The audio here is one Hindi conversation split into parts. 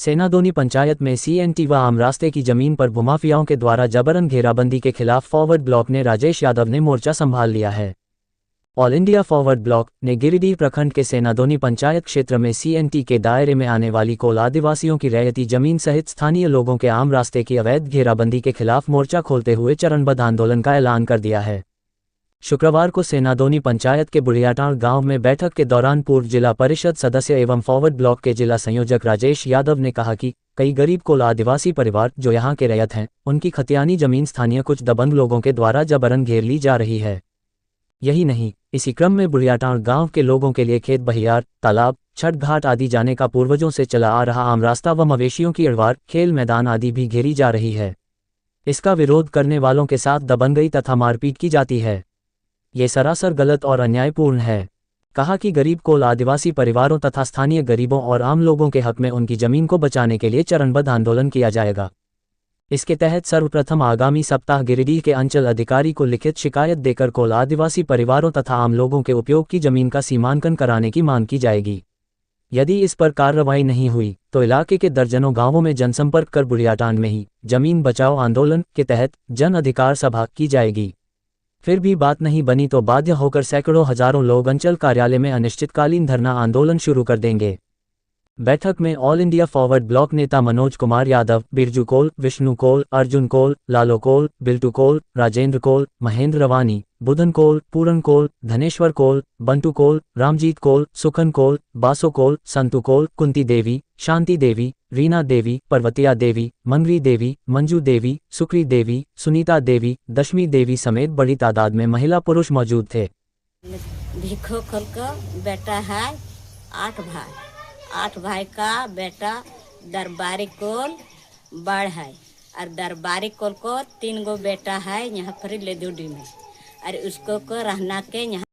सेनादोनी पंचायत में CNT व आम रास्ते की जमीन पर भूमाफियाओं के द्वारा जबरन घेराबंदी के खिलाफ फॉरवर्ड ब्लॉक ने राजेश यादव ने मोर्चा संभाल लिया है। ऑल इंडिया फॉरवर्ड ब्लॉक ने गिरिडीह प्रखंड के सेनादोनी पंचायत क्षेत्र में CNT के दायरे में आने वाली कोल आदिवासियों की रैयती जमीन सहित स्थानीय लोगों के आम रास्ते की अवैध घेराबंदी के खिलाफ मोर्चा खोलते हुए चरणबद्ध आंदोलन का ऐलान कर दिया है। शुक्रवार को सेनादोनी पंचायत के बुढ़ियाटांड़ गांव में बैठक के दौरान पूर्व जिला परिषद सदस्य एवं फॉरवर्ड ब्लॉक के जिला संयोजक राजेश यादव ने कहा कि कई गरीब कोल आदिवासी परिवार जो यहां के रैयत हैं, उनकी खतियानी जमीन स्थानीय कुछ दबंग लोगों के द्वारा जबरन घेर ली जा रही है। यही नहीं, इसी क्रम में बुढ़ियाटांड़ गांव के लोगों के लिए खेत बहियार, तालाब, छठ घाट आदि जाने का पूर्वजों से चला आ रहा आम रास्ता व मवेशियों की अड़वार, खेल मैदान आदि भी घेरी जा रही है। इसका विरोध करने वालों के साथ दबंगई तथा मारपीट की जाती है। ये सरासर गलत और अन्यायपूर्ण है। कहा कि गरीब कोल आदिवासी परिवारों तथा स्थानीय गरीबों और आम लोगों के हक में उनकी जमीन को बचाने के लिए चरणबद्ध आंदोलन किया जाएगा। इसके तहत सर्वप्रथम आगामी सप्ताह गिरिडीह के अंचल अधिकारी को लिखित शिकायत देकर कोल आदिवासी परिवारों तथा आम लोगों के उपयोग की जमीन का सीमांकन कराने की मांग की जाएगी। यदि इस पर कार्रवाई नहीं हुई तो इलाके के दर्जनों गांवों में जनसंपर्क कर बुढ़ियाटांड़ में ही जमीन बचाओ आंदोलन के तहत जन अधिकार सभा की जाएगी। फिर भी बात नहीं बनी तो बाध्य होकर सैकड़ों हजारों लोग अंचल कार्यालय में अनिश्चितकालीन धरना आंदोलन शुरू कर देंगे। बैठक में ऑल इंडिया फॉरवर्ड ब्लॉक नेता मनोज कुमार यादव, बिरजू कोल, विष्णु कोल, अर्जुन कोल, लालो कोल, बिल्टू कोल, राजेंद्र कोल, महेंद्र रवानी, बुधन कोल, पूरन कोल, धनेश्वर कोल, बंटू कोल, रामजीत कोल, सुखन कोल, बासो कोल, संतु कोल, कुंती देवी, शांति देवी, रीना देवी, पर्वतिया देवी, मंगरी देवी, मंजू देवी, सुक्री देवी, सुनीता देवी, दशमी देवी समेत बड़ी तादाद में महिला पुरुष मौजूद थे। भिखो खोल का बेटा है 8 भाई, 8 भाई का बेटा दरबारी कोल बड़ है और दरबारी कोल को 3 गो बेटा है यहाँ पर लेदुडी में और उसको को रहना के यहाँ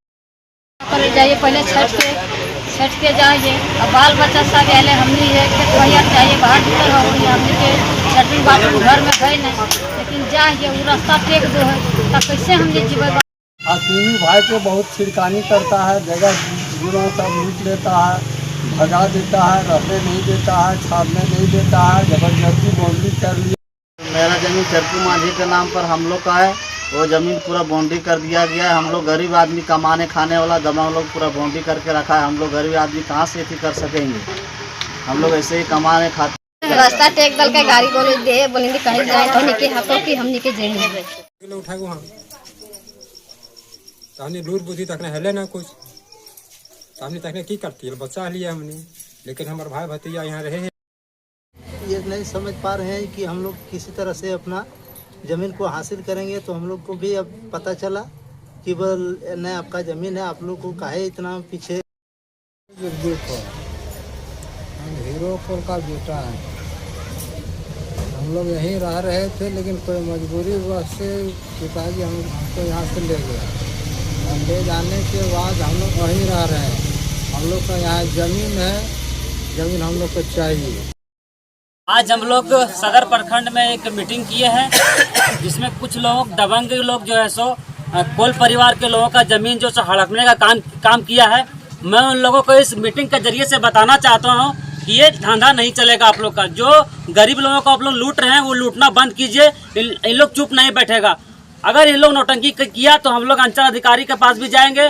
पर जाइए। पहले छठ के जाइए और बाल बच्चा सब गए हमने है खेत बहियार चाहिए बाहर भीतर हो हमने के लैट्रिन बाथरूम घर में है नहीं, लेकिन जाइए वो रास्ता टेक दो है तब कैसे हम ये जीवन। तीनों भाई को बहुत छिड़कानी करता है, जगह जुड़ों सब लूट लेता है, भगा देता है, रहने नहीं देता है, छाड़ने नहीं देता है, जबरदस्ती बाउंड्री कर लिया। मेरा जमीन चरकू माझी के नाम पर हम लोग का है, वो ज़मीन पूरा बाउंड्री कर दिया गया है। हम लोग गरीब आदमी कमाने खाने वाला दबंग लोग पूरा बाउंड्री करके रखा है। हम लोग गरीब आदमी कहाँ से खेती कर सकेंगे? हम लोग ऐसे ही कमाने खाते। रास्ता टेक दल के गाड़ी बोले दे बोलेंगे कहीं जाए तो निके हाथों की हम निके जाएंगे उठा वहाँ सामने दूर बुद्धि तक हेले ना कुछ सामने तक की करती है बच्चा लिया हमने, लेकिन हमारे भाई भतीजा यहाँ रहे हैं। ये नहीं समझ पा रहे हैं कि हम लोग किसी तरह से अपना ज़मीन को हासिल करेंगे। तो हम लोग को भी अब पता चला कि बल नहीं आपका ज़मीन है, आप लोग को काहे इतना पीछे। हम हीरो कोल का बेटा है, हम लोग यहीं रह रहे थे, लेकिन कोई मजबूरी वजह से पिताजी हमको यहाँ से ले गया। ले जाने के बाद हम लोग वहीं रह रहे हैं। हम लोग का यहाँ ज़मीन है, ज़मीन हम लोग को चाहिए। आज हम लोग सदर प्रखंड में एक मीटिंग किए हैं जिसमें कुछ लोग दबंग लोग जो है सो कोल परिवार के लोगों का ज़मीन जो हड़पने का काम किया है। मैं उन लोगों को इस मीटिंग के जरिए से बताना चाहता हूं कि ये धंधा नहीं चलेगा आप लोग का। जो गरीब लोगों को आप लोग लूट रहे हैं वो लूटना बंद कीजिए। इन लोग चुप नहीं बैठेगा। अगर इन लोग नौटंकी किया तो हम लोग अंचल अधिकारी के पास भी जाएंगे